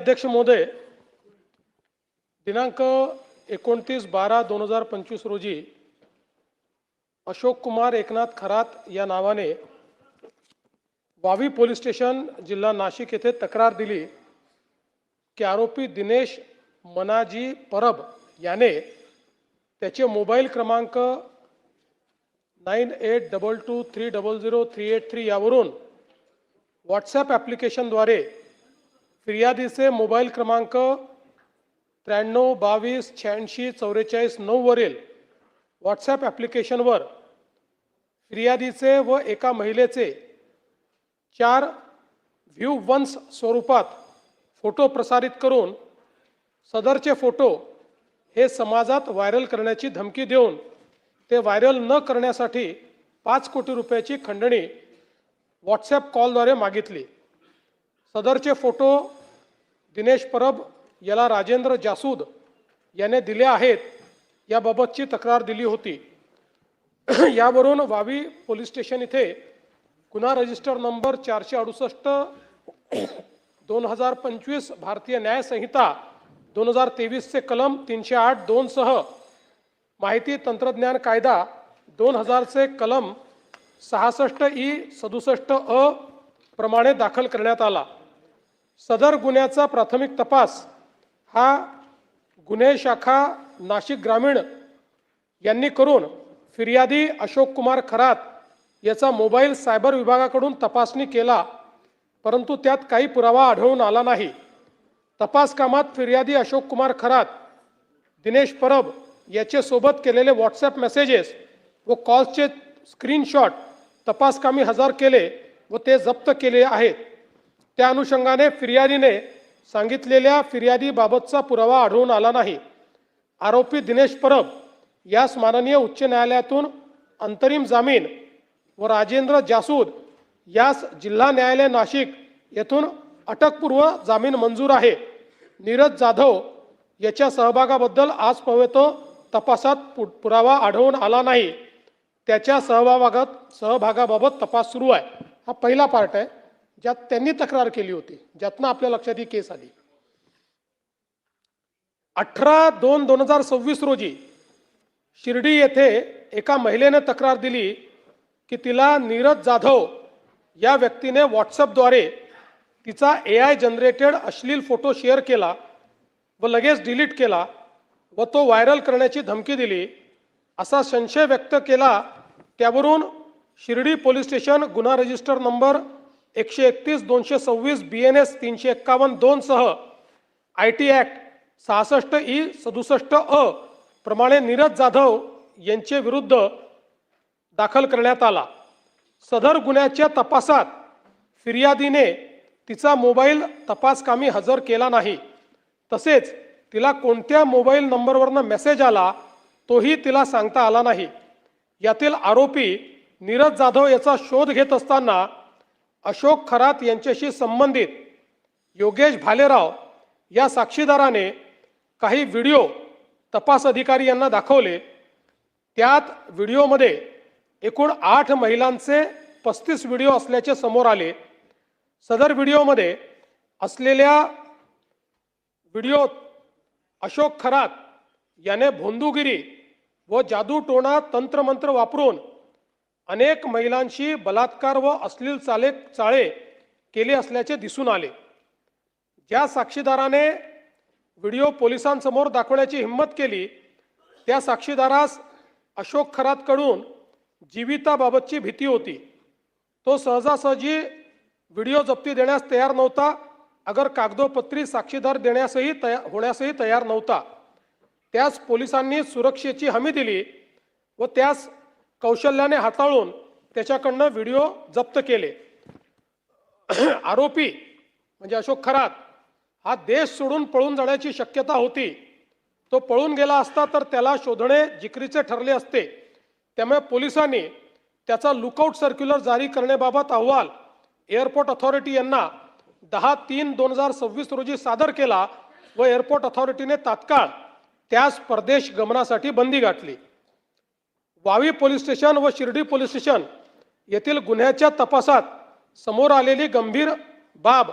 अध्यक्ष महोदय, दिनांक 29/12/2025 रोजी अशोक कुमार एकनाथ खरात या नावाने वावी पोलीस स्टेशन जिल्हा नाशिक येथे तक्रार दिली की आरोपी दिनेश मनाजी परब याने त्याचे मोबाईल क्रमांक 9822300383 यावरून व्हॉट्सॲप ॲप्लिकेशनद्वारे फिर्यादीचे मोबाईल क्रमांक 9322864449 वरील व्हॉट्सॲप ॲप्लिकेशनवर फिर्यादीचे व एका महिलेचे 4 व्ह्यू वन्स स्वरूपात फोटो प्रसारित करून सदरचे फोटो हे समाजात व्हायरल करण्याची धमकी देऊन ते व्हायरल न करण्यासाठी 5 कोटी रुपयाची खंडणी व्हॉट्सॲप कॉलद्वारे मागितली। सदरचे फोटो दिनेश परब याला राजेंद्र जासूद याने दिले आहेत याबाबतची तक्रार दिली होती। यावरून वावी पोलीस स्टेशन इथे गुन्हा रजिस्टर नंबर 468/2025 भारतीय न्याय संहिता 2023 चे कलम 308(2) सह माहिती तंत्रज्ञान कायदा 2000 चे कलम 66(e)67(अ) प्रमाणे दाखल करण्यात आला। सदर गुन्ह्याचा प्राथमिक तपास हा गुन्हे शाखा नाशिक ग्रामीण यांनी करून फिर्यादी अशोक कुमार खरात याचा मोबाईल सायबर विभागाकडून तपासणी केला, परंतु त्यात काही पुरावा आढळून आला नाही। तपास कामात फिर्यादी अशोक कुमार खरात दिनेश परब याचे सोबत केलेले व्हॉट्सॲप मेसेजेस व कॉल्सचे स्क्रीनशॉट तपासकामी हजर केले व ते जप्त केले आहेत। त्या अनुषंगाने फिर्यादीने सांगितलेल्या फिर्यादीबाबतचा पुरावा आढळून आला नाही। आरोपी दिनेश परब यास माननीय उच्च न्यायालयातून अंतरिम जामीन व राजेंद्र जासूद यास जिल्हा न्यायालय नाशिक येथून अटकपूर्व जामीन मंजूर आहे। नीरज जाधव याच्या सहभागाबद्दल आजपर्यंत तपासात पुरावा आढळून आला नाही। त्याच्या सहभागाबाबत तपास सुरू आहे। हा पहिला पार्ट आहे ज्यात त्यांनी तक्रार केली होती, ज्यातनं आपल्या लक्षात ही केस आली। 18/2/2026 रोजी शिर्डी येथे एका महिलेने तक्रार दिली की तिला नीरज जाधव या व्यक्तीने व्हॉट्सॲपद्वारे तिचा AI जनरेटेड अश्लील फोटो शेअर केला व लगेच डिलीट केला व तो व्हायरल करण्याची धमकी दिली असा संशय व्यक्त केला। त्यावरून शिर्डी पोलीस स्टेशन गुन्हा रजिस्टर नंबर 131/226 BNS 351(2) सह IT ॲक्ट 66(e)67(अ) प्रमाणे नीरज जाधव यांचे विरुद्ध दाखल करण्यात आला। सदर गुन्ह्याच्या तपासात फिर्यादीने तिचा मोबाईल तपासकामी हजर केला नाही, तसेच तिला कोणत्या मोबाईल नंबरवरनं मेसेज आला तोही तिला सांगता आला नाही। यातील आरोपी नीरज जाधव याचा शोध घेत असताना अशोक खरात यांच्याशी संबंधित योगेश भालेराव या साक्षीदाराने काही व्हिडिओ तपास अधिकारी यांना दाखवले। त्यात व्हिडिओमध्ये एकूण 8 महिलांचे 35 व्हिडिओ असल्याचे समोर आले। सदर व्हिडिओमध्ये असलेल्या व्हिडिओत अशोक खरात याने भोंदूगिरी व जादूटोणा तंत्रमंत्र वापरून अनेक महिलांशी बलात्कार व अश्लील चाळे केले असल्याचे दिसून आले। ज्या साक्षीदाराने व्हिडिओ पोलिसांसमोर दाखवण्याची हिम्मत केली त्या साक्षीदारास अशोक खरातकडून जीविताबाबतची भीती होती। तो सहजासहजी व्हिडिओ जप्ती देण्यास तयार नव्हता, अगर कागदोपत्री साक्षीदार होण्यासही तयार नव्हता। त्यास पोलिसांनी सुरक्षेची हमी दिली व त्यास कौशल्याने हाताळून त्याच्याकडनं व्हिडिओ जप्त केले। आरोपी म्हणजे अशोक खरात हा देश सोडून पळून जाण्याची शक्यता होती। तो पळून गेला असता तर त्याला शोधणे जिकरीचे ठरले असते। त्यामुळे पोलिसांनी त्याचा लुकआउट सर्क्युलर जारी करण्याबाबत अहवाल एअरपोर्ट अथॉरिटी यांना 10/3/2026 रोजी सादर केला व एअरपोर्ट अथॉरिटीने तात्काळ त्यास परदेश गमनासाठी बंदी घातली। वावी पोलीस स्टेशन व शिर्डी पोलीस स्टेशन येथील गुन्ह्याच्या तपासात समोर आलेली गंभीर बाब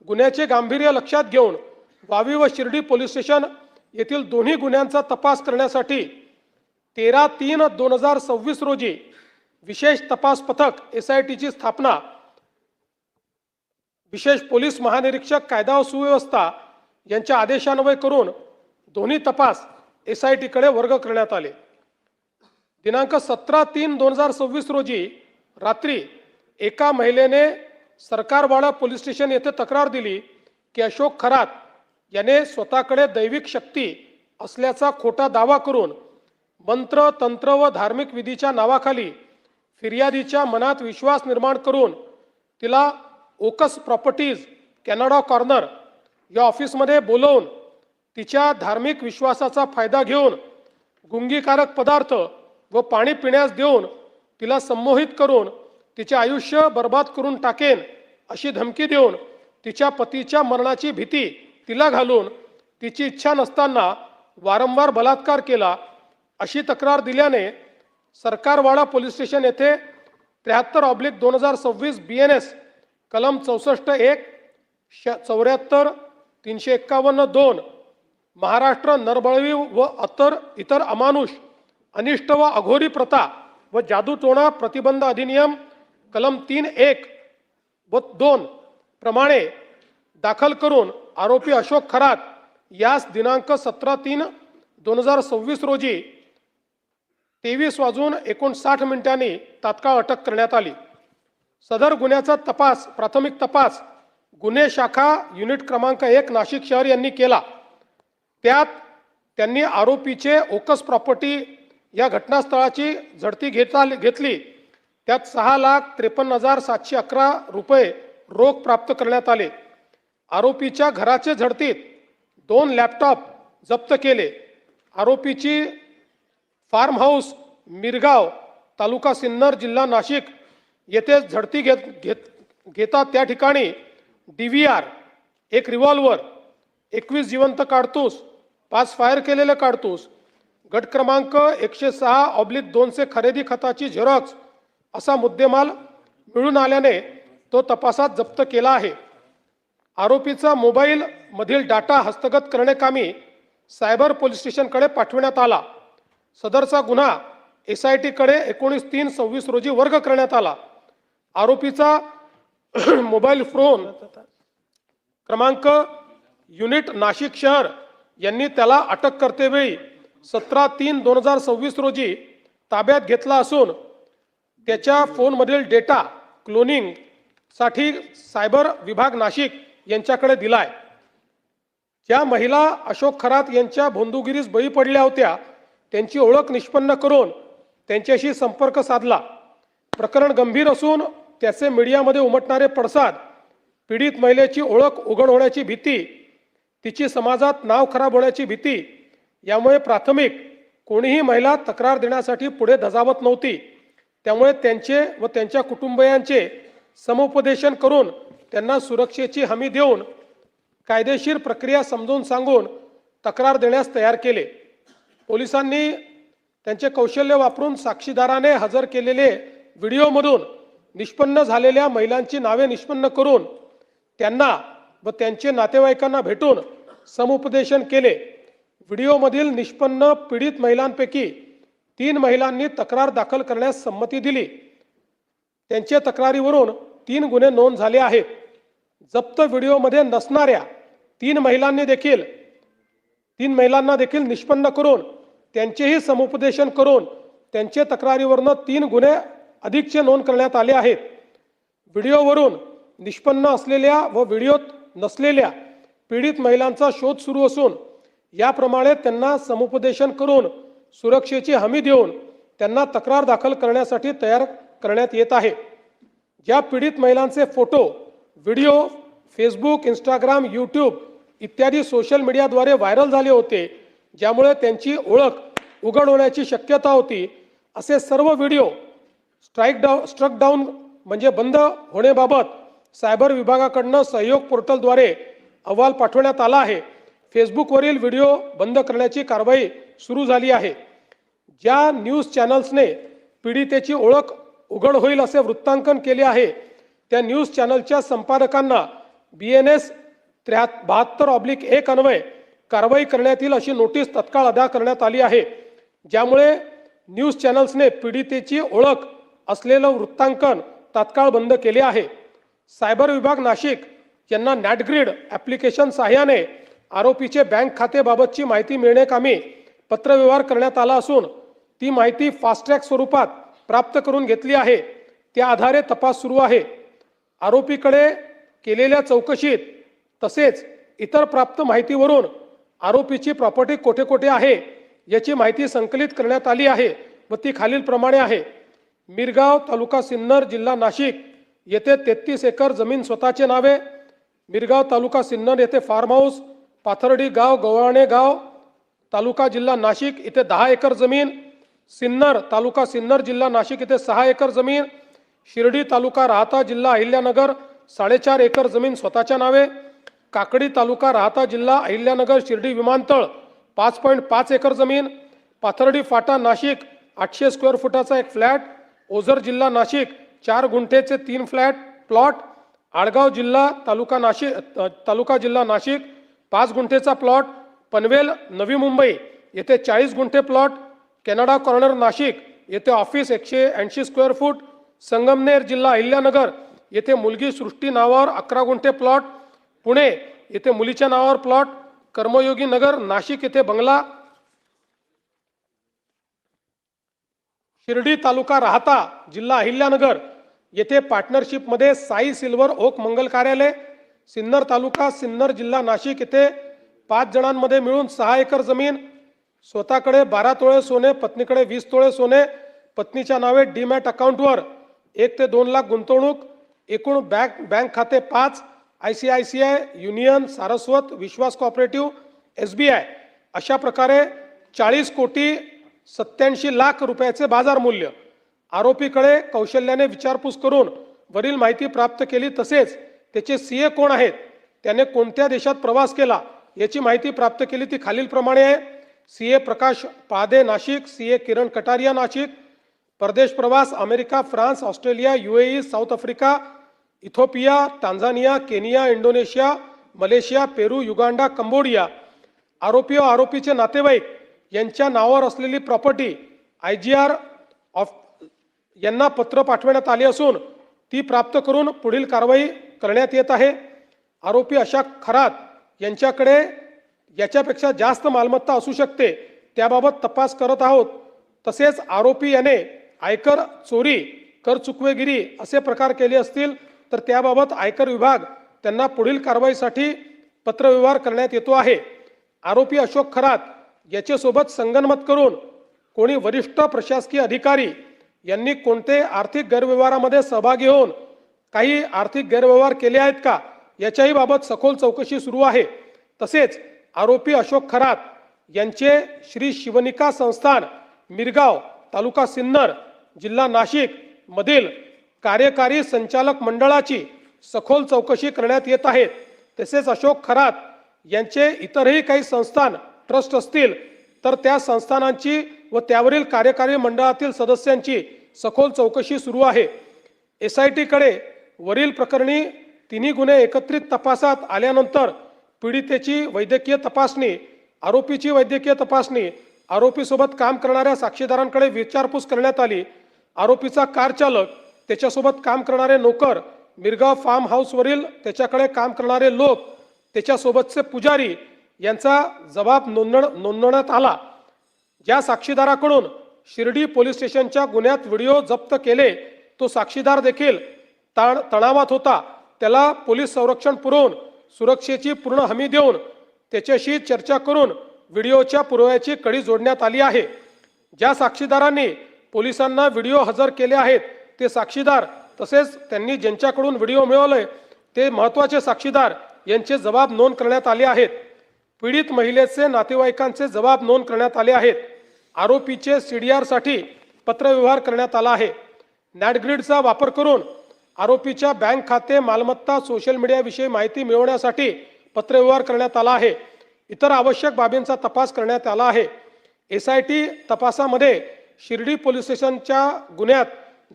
गुन्ह्याचे गांभीर्य लक्षात घेऊन वावी व शिर्डी पोलीस स्टेशन येथील दोन्ही गुन्ह्यांचा तपास करण्यासाठी 13/3/2026 रोजी विशेष तपास पथक SITची स्थापना विशेष पोलीस महानिरीक्षक कायदा व सुव्यवस्था यांच्या आदेशान्वये करून दोन्ही तपास SITकडे वर्ग करण्यात आले। दिनांक 17/3/2026 रोजी रात्री एका महिलेने सरकारवाडा पोलीस स्टेशन येथे तक्रार दिली की अशोक खरात याने स्वतःकडे दैविक शक्ती असल्याचा खोटा दावा करून मंत्र तंत्र व धार्मिक विधीच्या नावाखाली फिर्यादीच्या मनात विश्वास निर्माण करून तिला ओकस प्रॉपर्टीज कॅनडा कॉर्नर या ऑफिसमध्ये बोलवून तिच्या धार्मिक विश्वासाचा फायदा घेऊन गुंगीकारक पदार्थ व पाणी पिण्यास देऊन तिला संमोहित करून तिचे आयुष्य बर्बाद करून टाकेन अशी धमकी देऊन तिच्या पतीच्या मरणाची भीती तिला घालून तिची इच्छा नसताना वारंवार बलात्कार केला अशी तक्रार दिल्याने सरकारवाडा पोलीस स्टेशन येथे 73/2026 BNS कलम 64(1) 74 351(2) महाराष्ट्र नरबळवी व इतर अमानुष अनिष्ट व अघोरी प्रथा व जादूटोणा प्रतिबंध अधिनियम कलम 3(1) व 2 प्रमाणे दाखल करून आरोपी अशोक खरात यास दिनांक 17/3/2026 रोजी 23:59 तात्काळ अटक करण्यात आली। सदर गुन्ह्याचा तपास प्राथमिक तपास गुन्हे शाखा युनिट क्रमांक 1 नाशिक शहर यांनी केला। त्यात त्यांनी आरोपीचे ओकस प्रॉपर्टी या घटनास्थळाची झडती घेतली। त्यात 6,53,711 रुपये रोख प्राप्त करण्यात आले। आरोपीच्या घराचे झडतीत 2 लॅपटॉप जप्त केले। आरोपीची फार्म हाऊस मिरगाव तालुका सिन्नर जिल्हा नाशिक येथे झडती घेता त्या ठिकाणी DVR, 1 रिव्हॉल्वर, 21 जिवंत काडतूस, 5 फायर केलेले काडतूस, गट क्रमांक 106/2 खरेदी खताची झेरॉक्स असा मुद्देमाल मिळून आल्याने तो तपासात जप्त केला आहे। आरोपीचा मोबाईल मधील डाटा हस्तगत करण्याकामी सायबर पोलीस स्टेशनकडे पाठविण्यात आला। सदरचा गुन्हा SITकडे 19/3/26 रोजी वर्ग करण्यात आला। आरोपीचा मोबाईल फोन क्रमांक युनिट नाशिक शहर यांनी त्याला अटक करतेवेळी 17/3/2026 रोजी ताब्यात घेतला असून त्याच्या फोनमधील डेटा क्लोनिंग साठी सायबर विभाग नाशिक यांच्याकडे दिलाय। ज्या महिला अशोक खरात यांच्या भोंदूगिरीस बळी पडल्या होत्या त्यांची ओळख निष्पन्न करून त्यांच्याशी संपर्क साधला। प्रकरण गंभीर असून त्याचे मीडियामध्ये उमटणारे पडसाद, पीडित महिलेची ओळख उघड होण्याची भीती, तिची समाजात नाव खराब होण्याची भीती यामुळे प्राथमिक कोणीही महिला तक्रार देण्यासाठी पुढे धजावत नव्हती। त्यामुळे त्यांचे व त्यांच्या कुटुंबियांचे समुपदेशन करून त्यांना सुरक्षेची हमी देऊन कायदेशीर प्रक्रिया समजून सांगून तक्रार देण्यास तयार केले। पोलिसांनी त्यांचे कौशल्य वापरून साक्षीदाराने हजर केलेले व्हिडिओमधून निष्पन्न झालेल्या महिलांची नावे निष्पन्न करून त्यांना व त्यांचे नातेवाईकांना भेटून समुपदेशन केले। व्हिडिओमधील निष्पन्न पीडित महिलांपैकी 3 महिलांनी तक्रार दाखल करण्यास संमती दिली। त्यांच्या तक्रारीवरून 3 गुन्हे नोंद झाले आहेत। जप्त व्हिडिओमध्ये नसणाऱ्या 3 महिलांना देखील निष्पन्न करून त्यांचेही समुपदेशन करून त्यांचे तक्रारीवरून 3 गुन्हे अधिकचे नोंद करण्यात आले आहेत। व्हिडिओवरून निष्पन्न असलेल्या व व्हिडिओत नसलेल्या पीडित महिलांचा शोध सुरू असून याप्रमाणे त्यांना समुपदेशन करून सुरक्षेची हमी देऊन त्यांना तक्रार दाखल करण्यासाठी तयार करण्यात येत आहे। ज्या पीडित महिलांचे photo, video Facebook, Instagram, YouTube इत्यादी सोशल मीडियाद्वारे व्हायरल झाले होते, ज्यामुळे त्यांची ओळख उघड होण्याची शक्यता होती, असे सर्व व्हिडिओ स्ट्रक डाऊन म्हणजे बंद होण्याबाबत सायबर विभागाकडून सहयोग पोर्टलद्वारे अहवाल पाठवण्यात आला आहे। फेसबुकवरील व्हिडिओ बंद करण्याची कारवाई सुरू झाली आहे। ज्या न्यूज चॅनल्सने पीडितेची ओळख उघड होईल असे वृत्तांकन केले आहे त्या न्यूज चॅनलच्या संपादकांना BNS 72/1 अन्वये कारवाई करण्यात येईल अशी नोटीस तत्काळ अदा करण्यात आली आहे, ज्यामुळे न्यूज चॅनल्सने पीडितेची ओळख असलेलं वृत्तांकन तात्काळ बंद केले आहे। सायबर विभाग नाशिक यांना नॅटग्रीड ॲप्लिकेशन सहाय्याने आरोपीचे बँक खातेबाबतची माहिती मिळण्याकामी पत्रव्यवहार करण्यात आला असून ती माहिती फास्ट ट्रॅक स्वरूपात प्राप्त करून घेतली आहे। त्या आधारे तपास सुरू आहे। आरोपीकडे केलेल्या चौकशीत तसेच इतर प्राप्त माहितीवरून आरोपीची प्रॉपर्टी कोठे कोठे आहे याची माहिती संकलित करण्यात आली आहे व ती खालीलप्रमाणे आहे। मिरगाव, तालुका सिन्नर, जिल्हा नाशिक येथे 33 एकर जमीन स्वतःचे नावे, मिरगाव, तालुका सिन्नर येथे फार्म हाऊस, पाथर्डी गाव, गव्हाणे गाव, तालुका जिल्हा नाशिक येथे 10 एकर जमीन, सिन्नर, तालुका सिन्नर, जिल्हा नाशिक येथे 6 एकर जमीन, शिर्डी, तालुका राहता, जिल्हा अहिल्यानगर 4.5 एकर जमीन स्वतःच्या नावे, काकडी, तालुका राहता, जिल्हा अहिल्यानगर, शिर्डी विमानतळ 5.5 एकर जमीन, पाथर्डी फाटा नाशिक 800 स्क्वेअर फुटाचा एक फ्लॅट, ओझर, जिल्हा नाशिक 4 गुंठेचे 3 फ्लॅट प्लॉट, आळगाव जिल्हा तालुका जिल्हा नाशिक 5 गुंठेचा प्लॉट, पनवेल, नवी मुंबई येथे 40 गुंठे प्लॉट, कॅनडा कॉर्नर नाशिक येथे ऑफिस 180 स्क्वेअर फूट, संगमनेर, जिल्हा अहिल्यानगर येथे मुलगी सृष्टी नावावर 11 गुंठे प्लॉट, पुणे येथे मुलीच्या नावावर प्लॉट, कर्मयोगी नगर नाशिक येथे बंगला, शिर्डी, तालुका राहता, जिल्हा अहिल्यानगर येथे पार्टनरशिपमध्ये साई सिल्वर ओक मंगल कार्यालय, सिन्नर, तालुका सिन्नर, जिल्हा नाशिक येथे 5 जणांमध्ये मिळून 6 एकर जमीन, स्वतःकडे 12 तोळे सोने, पत्नीकडे 20 तोळे सोने, पत्नीच्या नावे डीमॅट अकाउंटवर 1 ते 2 लाख गुंतवणूक, एकूण बँक खाते 5, ICICI, युनियन, सारस्वत, विश्वास कोऑपरेटिव्ह, SBI अशा प्रकारे 40,87,00,000 रुपयाचे बाजार मूल्य। आरोपीकडे कौशल्याने विचारपूस करून वरील माहिती प्राप्त केली। तसेच त्याचे CA कोण आहेत, त्याने कोणत्या देशात प्रवास केला याची माहिती प्राप्त केली। ती खालीलप्रमाणे आहे। CA प्रकाश पादे नाशिक, CA किरण कटारिया नाशिक, परदेश प्रवास America, France, Australia, UAE, South Africa, Ethiopia, Tanzania, Kenya, Indonesia, Malaysia, Peru, Uganda, Cambodia. आरोपी व आरोपीचे नातेवाईक यांच्या नावावर असलेली प्रॉपर्टी IGR यांना पत्र पाठवण्यात आले असून ती प्राप्त करून पुढील कारवाई करण्यात येत आहे। आरोपी अशा खरात यांच्याकडे याच्यापेक्षा जास्त मालमत्ता असू शकते त्याबाबत तपास करत आहोत। तसेच आरोपी याने आयकर चोरी, कर चुकवेगिरी असे प्रकार केले असतील तर त्याबाबत आयकर विभाग त्यांना पुढील कारवाईसाठी पत्रव्यवहार करण्यात येतो आहे। आरोपी अशोक खरात याच्यासोबत संगनमत करून कोणी वरिष्ठ प्रशासकीय अधिकारी यांनी कोणते आर्थिक गैरव्यवहारामध्ये सहभागी होऊन काही आर्थिक गैरव्यवहार केले आहेत का याच्याही बाबत सखोल चौकशी सुरू आहे। तसेच आरोपी अशोक खरात यांचे श्री शिवनिका संस्थान मिरगाव, तालुका सिन्नर, जिल्हा नाशिक मधील कार्यकारी संचालक मंडळाची सखोल चौकशी करण्यात येत आहे। तसेच अशोक खरात यांचे इतरही काही संस्थान ट्रस्ट असतील तर त्या संस्थानांची व त्यावरील कार्यकारी मंडळातील सदस्यांची सखोल चौकशी सुरू आहे। SIT कडे वरील प्रकरणी तिन्ही गुन्हे एकत्रित तपासात आल्यानंतर पीडितेची वैद्यकीय तपासणी, आरोपीची वैद्यकीय तपासणी, आरोपीसोबत काम करणाऱ्या साक्षीदारांकडे विचारपूस करण्यात आली। आरोपीचा कार चालक, त्याच्यासोबत काम करणारे नोकर, मिरगाव फार्म हाऊसवरील त्याच्याकडे काम करणारे लोक, त्याच्यासोबतचे पुजारी यांचा जबाब नोंदवण्यात आला। ज्या साक्षीदाराकडून शिर्डी पोलीस स्टेशनच्या गुन्ह्यात व्हिडिओ जप्त केले तो साक्षीदार देखील तणावात होता। त्याला पोलीस संरक्षण पुरवून सुरक्षेची पूर्ण हमी देऊन त्याच्याशी चर्चा करून व्हिडिओच्या पुराव्याची कडी जोडण्यात आली आहे। ज्या साक्षीदारांनी पोलिसांना व्हिडिओ हजर केले आहेत ते साक्षीदार तसेच त्यांनी ज्यांच्याकडून व्हिडिओ मिळवले ते महत्त्वाचे साक्षीदार यांचे जबाब नोंद करण्यात आले आहेत। पीडित महिलेचे नातेवाईकांचे जबाब नोंद करण्यात आले आहेत। आरोपीचे CDR साठी पत्रव्यवहार करण्यात आला आहे। नॅटग्रीडचा वापर करून आरोपीच्या बँक खाते, मालमत्ता, सोशल मीडियाविषयी माहिती मिळवण्यासाठी पत्रव्यवहार करण्यात आला आहे। इतर आवश्यक बाबींचा तपास करण्यात आला आहे। SIT तपासामध्ये शिर्डी पोलीस स्टेशनच्या गुन्ह्यात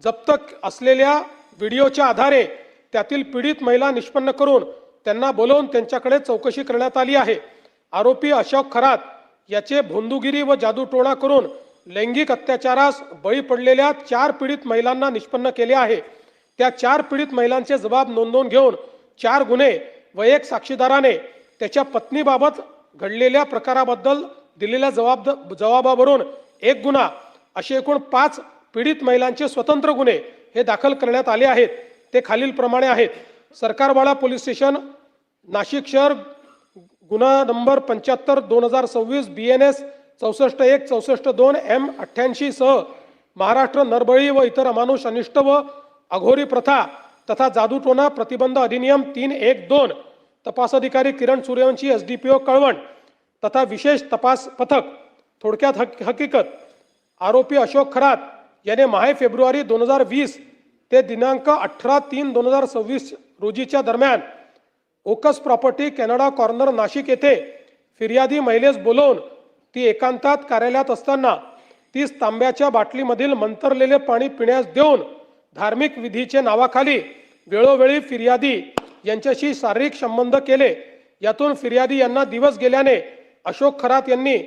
जप्त असलेल्या व्हिडिओच्या आधारे त्यातील पीडित महिला निष्पन्न करून त्यांना बोलवून त्यांच्याकडे चौकशी करण्यात आली आहे। आरोपी अशोक खरात याचे भोंदूगिरी व जादूटोणा करून लैंगिक अत्याचारास बळी पडलेल्या 4 पीडित महिलांना निष्पन्न केले आहे। त्या 4 पीडित महिलांचे जबाब नोंदवून घेऊन 4 गुन्हे व 1 साक्षीदाराने त्याच्या पत्नीबाबत घडलेल्या प्रकाराबद्दल दिलेल्या जबाबावरून 1 गुन्हा असे एकूण 5 पीडित महिलांचे स्वतंत्र गुन्हे हे दाखल करण्यात आले आहेत। ते खालीलप्रमाणे आहेत। सरकारवाडा पोलीस स्टेशन नाशिक शहर गुन्हा नंबर 75/2026 BNS 64-1 64-2 M88 सह महाराष्ट्र नरबळी व इतर अमानुष अनिष्ट व अघोरी प्रथा तथा जादूटोणा प्रतिबंध अधिनियम 3(1)(2) तपास अधिकारी किरण सूर्यवंशी SDPO कळवण तथा विशेष तपास पथक। थोडक्यात हकीकत, आरोपी अशोक खरात याने माहे फेब्रुवारी 2020 ते दिनांक 18/3/2026 रोजीच्या दरम्यान ओकस प्रॉपर्टी कॅनडा कॉर्नर नाशिक येथे फिर्यादी महिलेस बोलवून ती एकांतात कार्यालयात असताना 30 तांब्याच्या बाटलीमधील मंतरलेले पाणी पिण्यास देऊन धार्मिक विधीचे नावाखाली वेळोवेळी फिर्यादी यांच्याशी शारीरिक संबंध केले। यातून फिर्यादी यांना दिवस गेल्याने अशोक खरात यांनी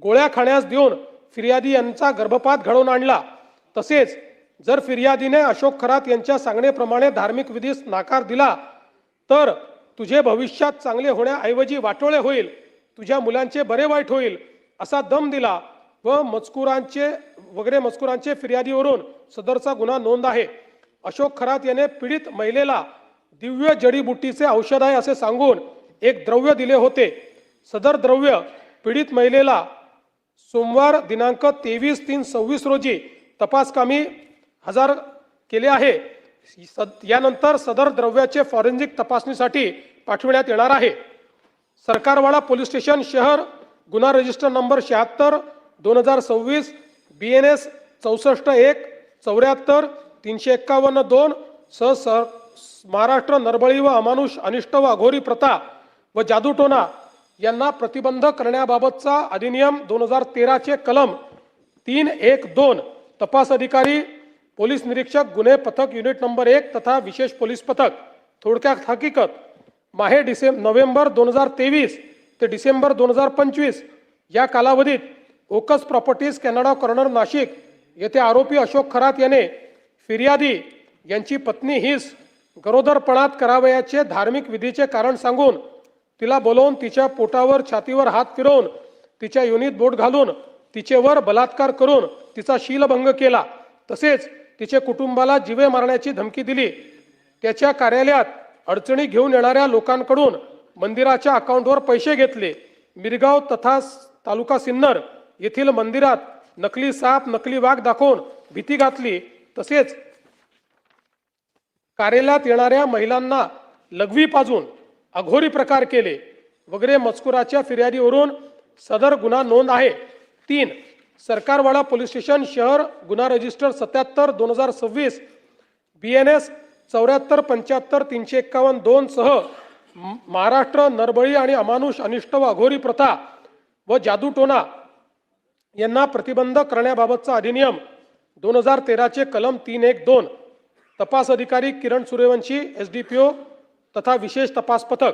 गोळ्या खाण्यास देऊन फिर्यादी यांचा गर्भपात घडवून आणला। तसेच जर फिर्यादीने अशोक खरात यांच्या सांगण्याप्रमाणे धार्मिक विधीस नाकार दिला तर तुझे भविष्यात चांगले होण्याऐवजी वाटोळे होईल, तुझ्या मुलांचे बरे वाईट होईल असा दम दिला व मजकुरांचे फिर्यादीवरून सदरचा गुन्हा नोंद आहे। अशोक खरात याने पीडित महिलेला दिव्य जडीबुटीचे औषध आहे असे सांगून एक द्रव्य दिले होते। सदर द्रव्य पीडित महिलेला सोमवार दिनांक 23/3/26 रोजी तपासकामी हजर केले आहे। यानंतर सदर द्रव्याचे फॉरेन्सिक तपासणीसाठी पाठविण्यात येणार आहे। सरकारवाडा पोलीस स्टेशन शहर गुन्हा रजिस्टर नंबर 76/2026 BNS 64-1 74 351-2 सह महाराष्ट्र नरबळी व अमानुष अनिष्ट व अघोरी प्रथा व जादूटोणा यांना प्रतिबंध करण्याबाबतचा अधिनियम 2013 चे कलम 3(1)(2) तपास अधिकारी पोलीस निरीक्षक गुन्हे पथक युनिट नंबर 1 तथा विशेष पोलीस पथक। थोडक्यात हकीकत, माहे नोव्हेंबर 2023 ते डिसेंबर 2025 या कालावधीत ओकस प्रॉपर्टीज कॅनडा कॉर्नर नाशिक येथे आरोपी अशोक खरात याने फिर्यादी यांची पत्नी हिस गरोदरपणात करावयाचे धार्मिक विधीचे कारण सांगून तिला बोलवून तिच्या पोटावर छातीवर हात फिरवून तिच्या योनीत बोट घालून तिचेवर बलात्कार करून तिचा शीलभंग केला। तसेच तिचे कुटुंबाला जीवे मारण्याची धमकी दिली। त्याच्या कार्यालयात अडचणी घेऊन येणाऱ्या लोकांकडून मंदिराच्या अकाउंटवर पैसे घेतले। मिरगाव तथा तालुका सिन्नर येथील मंदिरात नकली साप नकली वाघ दाखवून भीती घातली। तसेच कार्यालयात येणाऱ्या महिलांना लघवी पाजून अघोरी प्रकार केले वगैरे मजकुराच्या फिर्यादीवरून सदर गुन्हा नोंद आहे। 3. सरकारवाडा पोलीस स्टेशन शहर गुन्हा रजिस्टर 77/2026 BNS 74 75 351-2 सह महाराष्ट्र नरबळी आणि अमानुष अनिष्ट व अघोरी प्रथा व जादूटोणा यांना प्रतिबंध करण्याबाबतचा अधिनियम 2013 चे कलम 3(1)(2) तपास अधिकारी किरण सूर्यवंशी SDPO तथा विशेष तपास पथक।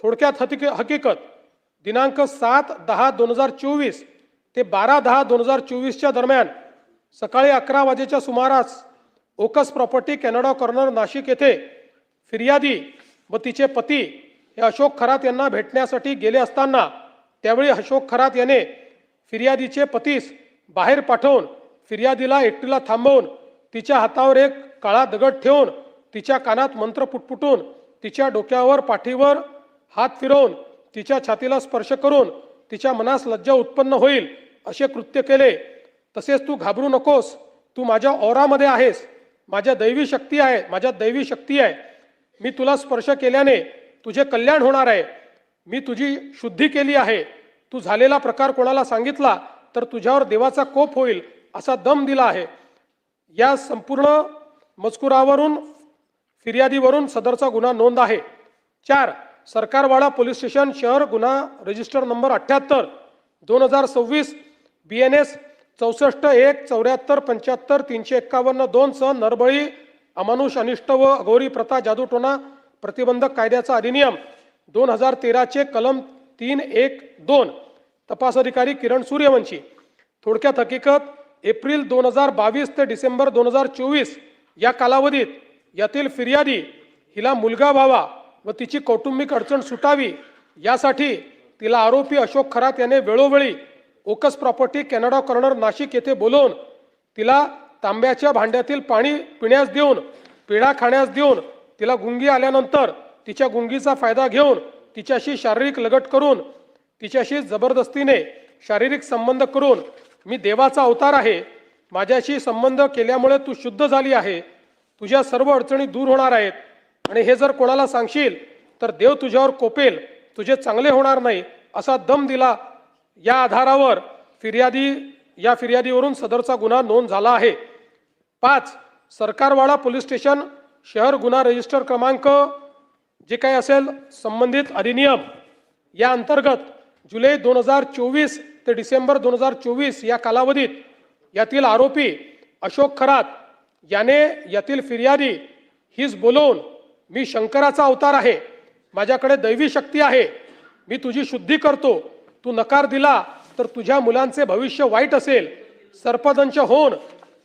थोडक्यात हकीकत, दिनांक 7/10/2024 ते 12/10/2024 दरम्यान सकाळी 11 वाजेच्या सुमारास ओकस प्रॉपर्टी कॅनडा कॉर्नर नाशिक येथे फिर्यादी व तिचे पती हे अशोक खरात यांना भेटण्यासाठी गेले असताना त्यावेळी अशोक खरात याने फिर्यादीचे पतीस बाहेर पाठवून फिर्यादीला एकटीला थांबवून तिच्या हातावर एक काळा दगड ठेवून तिच्या कानात मंत्र पुटपुटून तिच्या डोक्यावर पाठीवर हात फिरवून तिच्या छातीला स्पर्श करून तिच्या मनास लज्जा उत्पन्न होईल असे कृत्य केले। तसेच तू घाबरू नकोस, तू माझ्या औरामध्ये आहेस, माझ्यात दैवी शक्ती आहे, मी तुला स्पर्श केल्याने तुझे कल्याण होणार आहे, मी तुझी शुद्धी केली आहे, तू झालेला प्रकार कोणाला सांगितला तर तुझ्यावर देवाचा कोप होईल असा दम दिला आहे। या संपूर्ण मजकुरावरून फिर्यादीवरून सदरचा गुन्हा नोंद आहे। 4. सरकारवाडा पोलीस स्टेशन शहर गुन्हा रजिस्टर नंबर 78/2026 BNS 64-1 74 75 351-2 सह नरबळी अमानुष अनिष्ट व अघोरी प्रथा जादूटोणा प्रतिबंधक कायद्याचा अधिनियम 2013चे कलम 312 तपास अधिकारी किरण सूर्यवंशी। थोडक्यात हकीकत एप्रिल 2022 ते डिसेंबर 2024 या कालावधीत यातील फिर्यादी हिला मुलगा व्हावा व तिची कौटुंबिक अडचण सुटावी यासाठी तिला आरोपी अशोक खरात याने वेळोवेळी ओकस प्रॉपर्टी कॅनडा कॉर्नर नाशिक येथे बोलवून तिला तांब्याच्या भांड्यातील पाणी पिण्यास देऊन पेढा खाण्यास देऊन तिला गुंगी आल्यानंतर तिच्या गुंगीचा फायदा घेऊन तिच्याशी शारीरिक लगट करून तिच्याशी जबरदस्तीने शारीरिक संबंध करून मी देवाचा अवतार आहे, माझ्याशी संबंध केल्यामुळे तू शुद्ध झाली आहे, तुझ्या सर्व अडचणी दूर होणार आहेत आणि हे जर कोणाला सांगशील तर देव तुझ्यावर कोपेल, तुझे चांगले होणार नाही असा दम दिला। या आधारावर या फिर्यादीवरून सदरचा गुन्हा नोंद झाला आहे। 5 सरकारवाडा पोलीस स्टेशन शहर गुन्हा रजिस्टर क्रमांक जे काही असेल संबंधित अधिनियम या अंतर्गत जुलै 2024 ते डिसेंबर 2024 या कालावधीत यातील आरोपी अशोक खरात याने यातील फिर्यादी हीच बोलवून मी शंकराचा अवतार आहे, माझ्याकडे दैवी शक्ती आहे, मी तुझी शुद्धी करतो, तू नकार दिला तर तुझ्या मुलांचे भविष्य वाईट असेल, सर्पदंश होऊन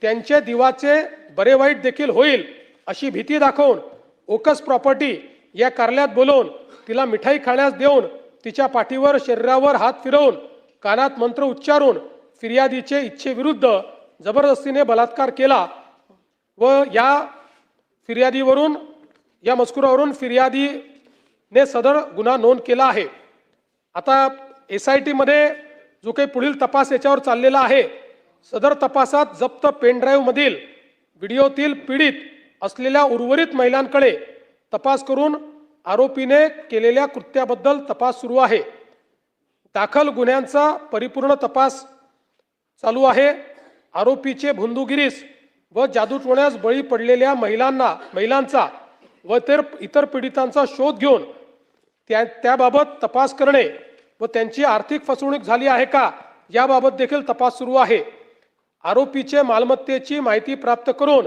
त्यांचे दिवाचे बरे वाईट देखील होईल अशी भीती दाखवून ओकस प्रॉपर्टी या कार्यालयात बोलवून तिला मिठाई खाण्यास देऊन तिच्या पाठीवर शरीरावर हात फिरवून कानात मंत्र उच्चारून फिर्यादीचे इच्छेविरुद्ध जबरदस्तीने बलात्कार केला व या मजकुरावरून फिर्यादीने सदर गुन्हा नोंद केला आहे। आता SIT मध्ये जो काही पुढील तपास याच्यावर चाललेला आहे, सदर तपासात जप्त पेनड्राईव्ह मधील व्हिडिओतील पीडित असलेल्या उर्वरित महिलांकडे तपास करून आरोपीने केलेल्या कृत्याबद्दल तपास सुरू आहे। दाखल गुन्ह्यांचा परिपूर्ण तपास चालू आहे। आरोपीचे भुंदूगिरीस व जादूटोण्यास बळी पडलेल्या महिलांचा व इतर पीडितांचा शोध घेऊन त्याबाबत तपास करणे व त्यांची आर्थिक फसवणूक झाली आहे का याबाबत देखील तपास सुरू आहे। आरोपीचे मालमत्तेची माहिती प्राप्त करून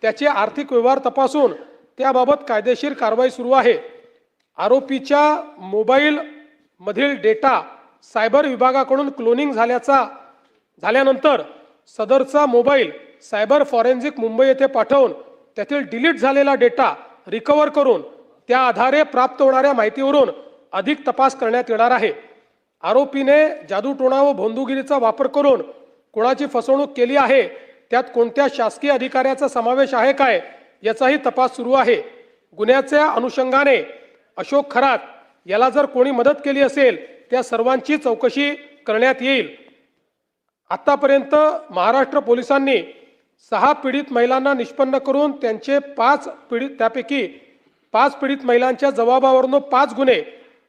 त्याचे आर्थिक व्यवहार तपासून त्याबाबत कायदेशीर कारवाई सुरू आहे। आरोपीच्या मोबाईल मधील डेटा सायबर विभागाकडून क्लोनिंग झाल्यानंतर सदरचा मोबाईल सायबर फॉरेन्सिक मुंबई येथे पाठवून त्यातील डिलीट झालेला डेटा रिकव्हर करून त्या आधारे प्राप्त होणाऱ्या माहितीवरून अधिक तपास करण्यात येणार आहे। आरोपीने जादूटोणा व भोंदूगिरीचा वापर करून कोणाची फसवणूक केली आहे, त्यात कोणत्या शासकीय अधिकाऱ्याचा समावेश आहे काय याचाही तपास सुरू आहे। गुन्ह्याच्या अनुषंगाने अशोक खरात याला जर कोणी मदत केली असेल त्या सर्वांची चौकशी करण्यात येईल। आतापर्यंत महाराष्ट्र पोलिसांनी 6 पीडित महिलांना निष्पन्न करून त्यापैकी 5 पीडित महिलांच्या जबाबावरून 5 गुन्हे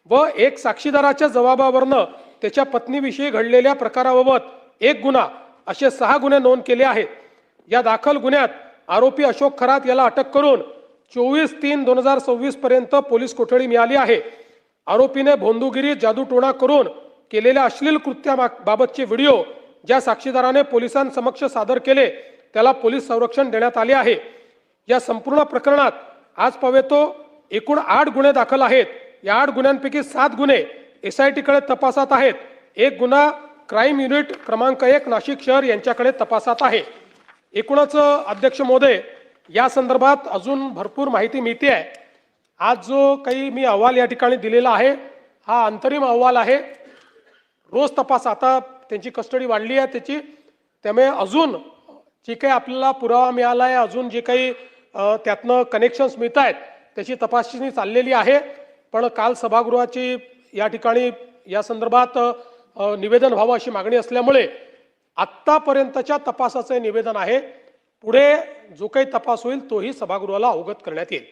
व 1 साक्षीदाराच्या जबाबावरून त्याच्या पत्नीविषयी घडलेल्या प्रकाराबाबत 1 गुन्हा असे 6 गुन्हे नोंद केले आहेत। या दाखल गुन्ह्यात आरोपी अशोक खरात याला अटक करून 24/3/2026 पर्यंत पोलीस कोठडी मिळाली आहे। आरोपीने भोंदूगिरी जादूटोणा करून केलेल्या अश्लील कृत्याबाबतचे व्हिडिओ ज्या साक्षीदाराने पोलिसांसमक्ष सादर केले त्याला पोलीस संरक्षण देण्यात आले आहे। या संपूर्ण प्रकरणात आजपर्यंत एकूण 8 गुन्हे दाखल आहेत। या 8 गुन्ह्यांपैकी 7 गुन्हे SIT कडे तपासात आहेत, 1 गुन्हा क्राईम युनिट क्रमांक 1 नाशिक शहर यांच्याकडे तपासात आहे। एकूणच अध्यक्ष महोदय, या संदर्भात अजून भरपूर माहिती मिळते आहे। आज जो काही मी अहवाल या ठिकाणी दिलेला आहे हा अंतरिम अहवाल आहे। रोज तपास, आता त्यांची कस्टडी वाढली आहे त्याची, त्यामुळे अजून जे काही आपल्याला पुरावा मिळाला आहे, अजून जे काही त्यातनं कनेक्शन्स मिळत आहेत त्याची तपासणी चाललेली आहे। पण काल सभागृहाची या ठिकाणी या संदर्भात निवेदन व्हावं अशी मागणी असल्यामुळे आत्तापर्यंतच्या तपासाचे निवेदन आहे। पुढे जो काही तपास होईल तोही सभागृहाला अवगत करण्यात येईल।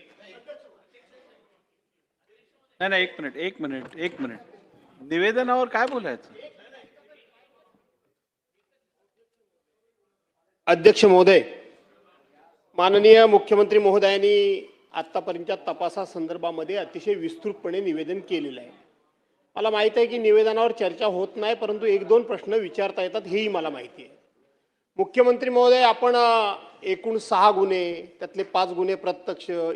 नाही, एक मिनिट निवेदनावर काय बोलायचं? अध्यक्ष महोदय, माननीय मुख्यमंत्री महोदयांनी आतापर्यंतच्या तपासासंदर्भामध्ये अतिशय विस्तृतपणे निवेदन केलेलं आहे। मला माहिती आहे की निवेदनावर चर्चा होत नाही, परंतु 1-2 प्रश्न विचारता येतात हेही मला माहिती आहे। मुख्यमंत्री महोदय, आपण एकूण 6 गुन्हे त्यातले 5 गुन्हे प्रत्यक्ष